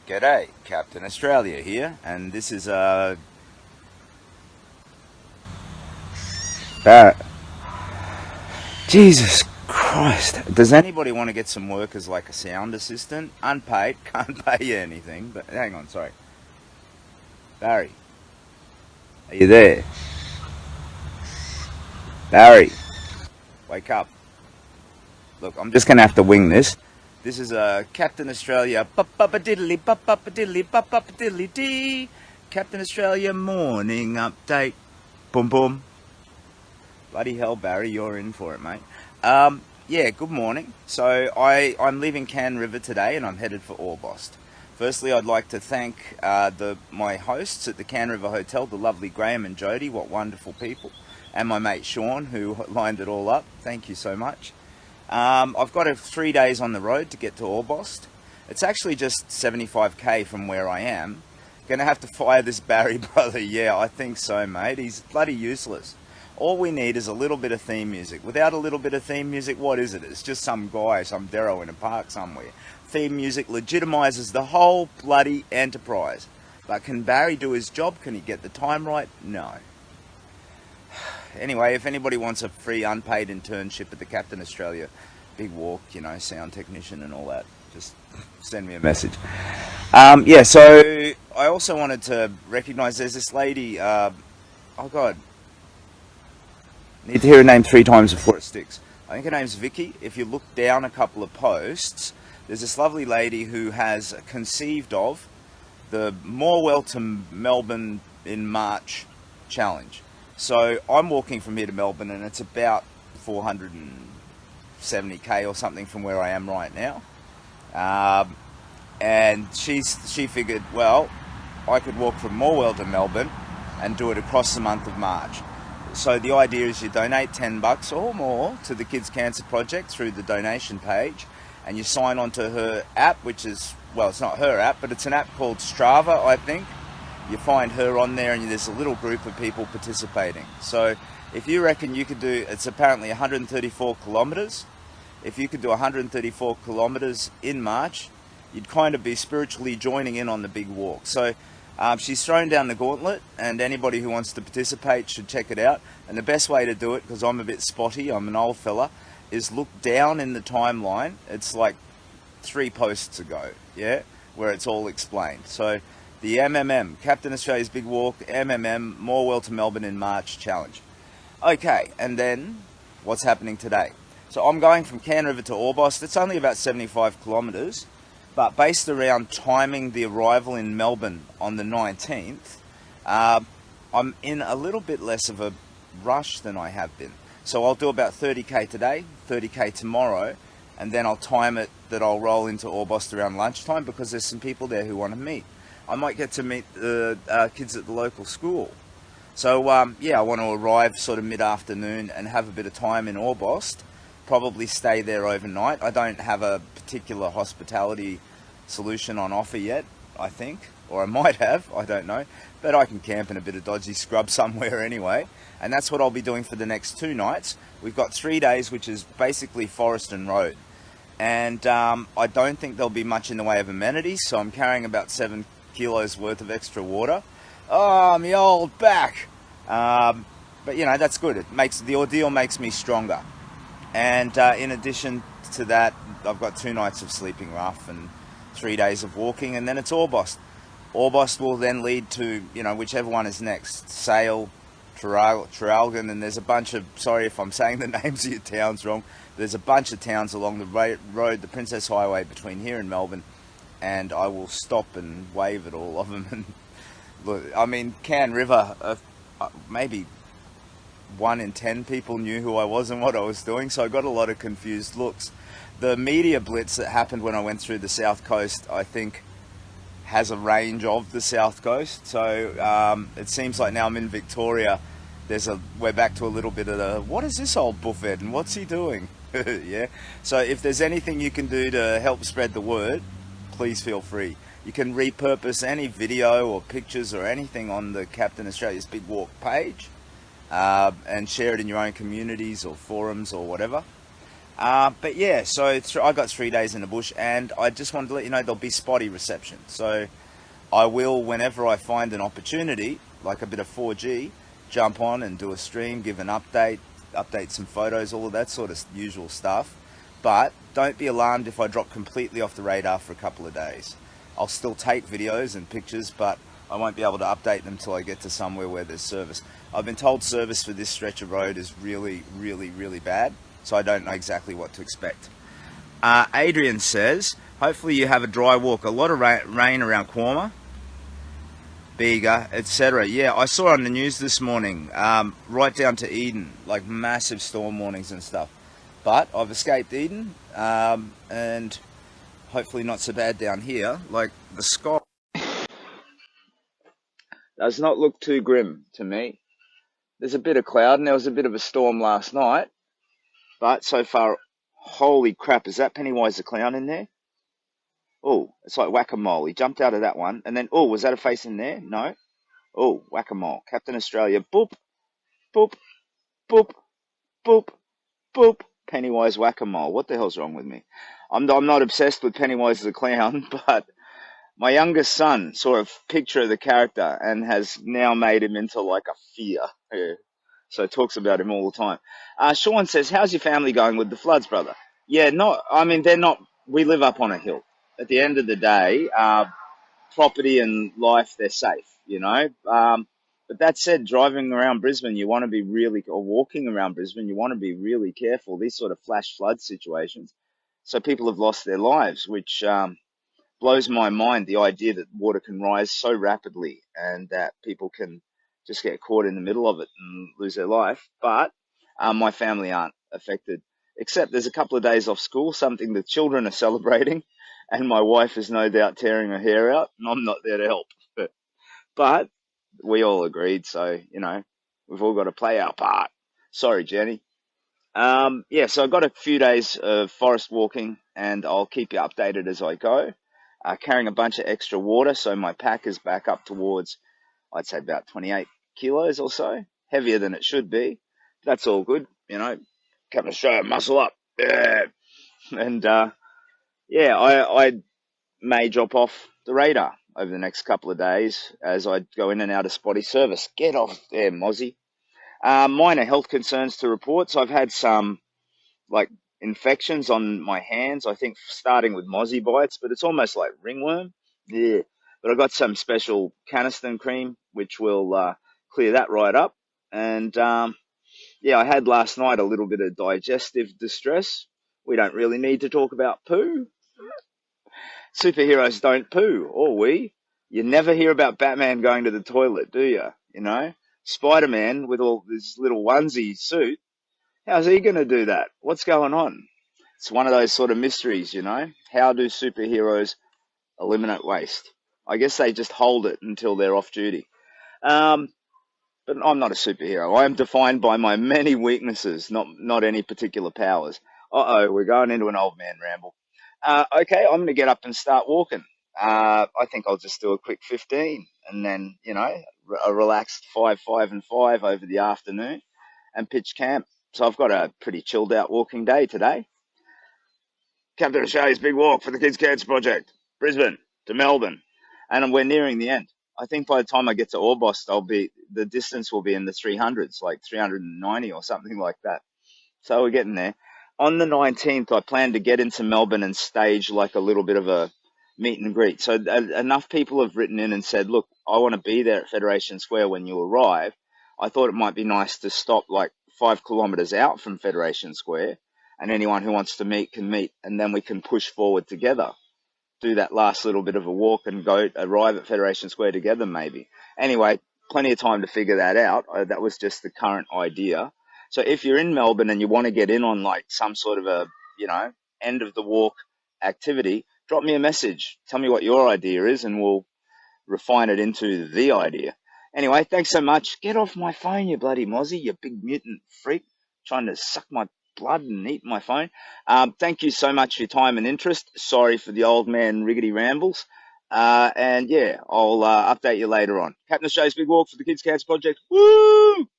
G'day, Captain Australia here, and this is Barrett. Jesus Christ. Does anybody want to get some work as like a sound assistant? Unpaid, can't pay you anything, but hang on, sorry. Barry, are you there? Barry, wake up. Look, I'm just going to have to wing this. This is Captain Australia, diddly diddly dee. Captain Australia morning update. Boom boom. Bloody hell, Barry, you're in for it, mate. Yeah, good morning. So I'm leaving Can River today, and I'm headed for Orbost. Firstly, I'd like to thank my hosts at the Can River Hotel, the lovely Graham and Jody, what wonderful people, and my mate Sean, who lined it all up. Thank you so much. I've got 3 days on the road to get to Orbost. It's actually just 75k from where I am. Gonna have to fire this Barry brother. Yeah, I think so, mate. He's bloody useless. All we need is a little bit of theme music. Without a little bit of theme music, what is it? It's just some guy, some Dero in a park somewhere. Theme music legitimizes the whole bloody enterprise. But can Barry do his job? Can he get the time right? No. Anyway, if anybody wants a free unpaid internship at the Captain Australia Big Walk, you know, sound technician and all that, just send me a message. Yeah, so I also wanted to recognise there's this lady, oh God, need to hear her name 3 times before it sticks. I think her name's Vicky. If you look down a couple of posts, there's this lovely lady who has conceived of the Morwell to Melbourne in March challenge. So I'm walking from here to Melbourne, and it's about 470k or something from where I am right now. And she figured, well, I could walk from Morwell to Melbourne and do it across the month of March. So the idea is you donate $10 or more to the Kids Cancer Project through the donation page, and you sign on to her app, which is, well, it's not her app, but it's an app called Strava, I think. You find her on there, and there's a little group of people participating. So if you reckon you could do, it's apparently 134 kilometres. If you could do 134 kilometres in March, you'd kind of be spiritually joining in on the big walk. So she's thrown down the gauntlet, and anybody who wants to participate should check it out. And the best way to do it, because I'm a bit spotty, I'm an old fella, is look down in the timeline. It's like 3 posts ago, yeah, where it's all explained. So the MMM, Captain Australia's Big Walk, MMM, Morwell to Melbourne in March challenge. Okay, and then what's happening today? So I'm going from Can River to Orbost. It's only about 75 kilometres, but based around timing the arrival in Melbourne on the 19th, I'm in a little bit less of a rush than I have been. So I'll do about 30k today, 30k tomorrow, and then I'll time it that I'll roll into Orbost around lunchtime, because there's some people there who want to meet. I might get to meet the kids at the local school. So yeah, I want to arrive sort of mid-afternoon and have a bit of time in Orbost, probably stay there overnight. I don't have a particular hospitality solution on offer yet, I think, or I might have, I don't know, but I can camp in a bit of dodgy scrub somewhere anyway, and that's what I'll be doing for the next 2 nights. We've got 3 days, which is basically forest and road, and I don't think there'll be much in the way of amenities, so I'm carrying about 7 kilos worth of extra water. Oh, my old back. But you know, that's good. The ordeal makes me stronger. And in addition to that, I've got 2 nights of sleeping rough and 3 days of walking, and then it's Orbost. Orbost will then lead to, you know, whichever one is next. Sale, Traralgon, and there's a bunch of, sorry if I'm saying the names of your towns wrong, there's a bunch of towns along the road, the Princess Highway between here and Melbourne, and I will stop and wave at all of them. And look, I mean, Can River, maybe 1 in 10 people knew who I was and what I was doing, so I got a lot of confused looks. The media blitz that happened when I went through the South Coast, I think, has a range of the South Coast. So it seems like now I'm in Victoria. We're back to a little bit of the, what is this old buffet and what's he doing? Yeah. So if there's anything you can do to help spread the word, please feel free. You can repurpose any video or pictures or anything on the Captain Australia's Big Walk page and share it in your own communities or forums or whatever. But yeah, so I got 3 days in the bush, and I just wanted to let you know there'll be spotty reception. So I will, whenever I find an opportunity, like a bit of 4G, jump on and do a stream, give an update some photos, all of that sort of usual stuff. But don't be alarmed if I drop completely off the radar for a couple of days. I'll still take videos and pictures, but I won't be able to update them until I get to somewhere where there's service. I've been told service for this stretch of road is really, really, really bad, so I don't know exactly what to expect. Adrian says, hopefully you have a dry walk. A lot of rain around Quorma, Bega, etc. Yeah, I saw on the news this morning, right down to Eden, like massive storm warnings and stuff. But I've escaped Eden, and hopefully not so bad down here. Like, the sky does not look too grim to me. There's a bit of cloud, and there was a bit of a storm last night. But so far, holy crap, is that Pennywise the Clown in there? Oh, it's like whack-a-mole. He jumped out of that one. And then, oh, was that a face in there? No. Oh, whack-a-mole. Captain Australia. Boop, boop, boop, boop, boop. Pennywise whack-a-mole. What the hell's wrong with me? I'm not obsessed with Pennywise the Clown, but my youngest son saw a picture of the character and has now made him into like a fear. Yeah. So talks about him all the time. Sean says, how's your family going with the floods, brother? Yeah, they're not, we live up on a hill. At the end of the day, property and life, they're safe, you know. But that said, driving around Brisbane, or walking around Brisbane, you want to be really careful. These sort of flash flood situations. So people have lost their lives, which blows my mind, the idea that water can rise so rapidly and that people can just get caught in the middle of it and lose their life. But my family aren't affected, except there's a couple of days off school, something the children are celebrating, and my wife is no doubt tearing her hair out, and I'm not there to help. But we all agreed, so, we've all got to play our part. Sorry, Jenny. Yeah, so I've got a few days of forest walking, and I'll keep you updated as I go. Carrying a bunch of extra water, so my pack is back up towards, I'd say, about 28 kilos or so. Heavier than it should be. That's all good, Captain Australia, muscle up. Yeah. And, yeah, I may drop off the radar over the next couple of days as I go in and out of spotty service. Get off there, Mozzie. Minor health concerns to report. So I've had some like infections on my hands, I think starting with mozzie bites, but it's almost like ringworm. Yeah. But I got some special Caniston cream, which will clear that right up. And yeah, I had last night a little bit of digestive distress. We don't really need to talk about poo. Superheroes don't poo, or we. You never hear about Batman going to the toilet, do you? Spider-Man with all this little onesie suit, how's he going to do that? What's going on? It's one of those sort of mysteries, How do superheroes eliminate waste? I guess they just hold it until they're off duty. But I'm not a superhero. I am defined by my many weaknesses, not any particular powers. Uh-oh, we're going into an old man ramble. Okay, I'm going to get up and start walking. I think I'll just do a quick 15 and then, a relaxed 5, 5 and 5 over the afternoon and pitch camp. So I've got a pretty chilled out walking day today. Captain Australia's big walk for the Kids Cancer Project, Brisbane to Melbourne. And we're nearing the end. I think by the time I get to Orbost, the distance will be in the 300s, like 390 or something like that. So we're getting there. On the 19th, I plan to get into Melbourne and stage like a little bit of a meet and greet. So enough people have written in and said, look, I want to be there at Federation Square when you arrive. I thought it might be nice to stop like 5 kilometres out from Federation Square, and anyone who wants to meet can meet, and then we can push forward together. Do that last little bit of a walk and arrive at Federation Square together maybe. Anyway, plenty of time to figure that out. That was just the current idea. So if you're in Melbourne and you want to get in on like some sort of a, end of the walk activity, drop me a message. Tell me what your idea is and we'll refine it into the idea. Anyway, thanks so much. Get off my phone, you bloody mozzie, you big mutant freak, trying to suck my blood and eat my phone. Thank you so much for your time and interest. Sorry for the old man riggedy rambles. And yeah, I'll update you later on. Captain Australia's big walk for the Kids Cancer Project. Woo!